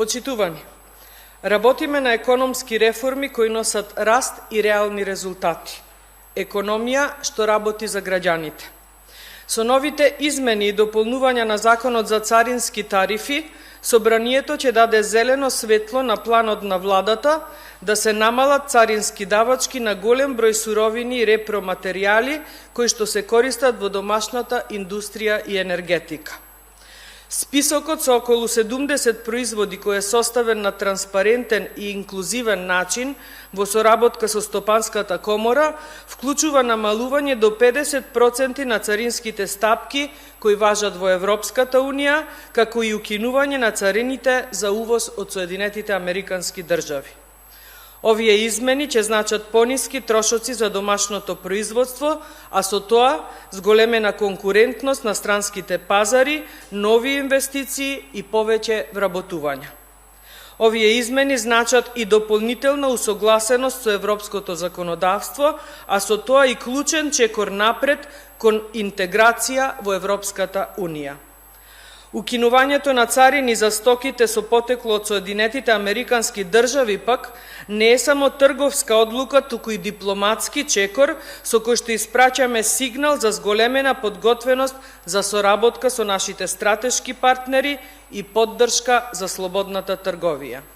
Почитувани, работиме на економски реформи кои носат раст и реални резултати. Економија што работи за граѓаните. Со новите измени и дополнувања на Законот за царински тарифи, Собранието ќе даде зелено светло на планот на владата да се намалат царински давачки на голем број суровини и репроматеријали кои што се користат во домашната индустрија и енергетика. Списокот со околу 70 производи кој е составен на транспарентен и инклузивен начин во соработка со Стопанската комора вклучува намалување до 50% на царинските стапки кои важат во Европската Унија, како и укинување на царините за увоз од Соединетите Американски држави. Овие измени ќе значат пониски трошоци за домашното производство, а со тоа зголемена конкурентност на странските пазари, нови инвестиции и повеќе вработувања. Овие измени значат и дополнителна усогласеност со европското законодавство, а со тоа и клучен чекор напред кон интеграција во Европската Унија. Укинувањето на царини за стоките со потекло од Соединетите Американски држави пак не е само трговска одлука, туку и дипломатски чекор со кој што испраќаме сигнал за зголемена подготвеност за соработка со нашите стратешки партнери и поддршка за слободната трговија.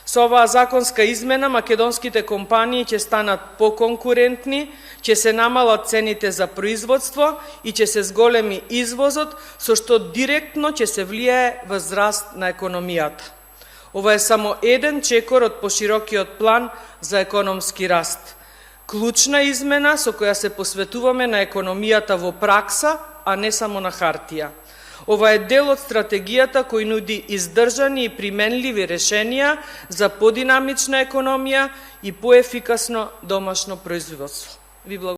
Со оваа законска измена македонските компании ќе станат поконкурентни, ќе се намалат цените за производство и ќе се зголеми извозот, со што директно ќе се влијае врз раст на економијата. Ова е само еден чекор од поширокиот план за економски раст. Клучна измена со која се посветуваме на економијата во пракса, а не само на хартија. Ова е дел од стратегијата кој нуди издржани и применливи решенија за подинамична економија и поефикасно домашно производство. Ви благодарам.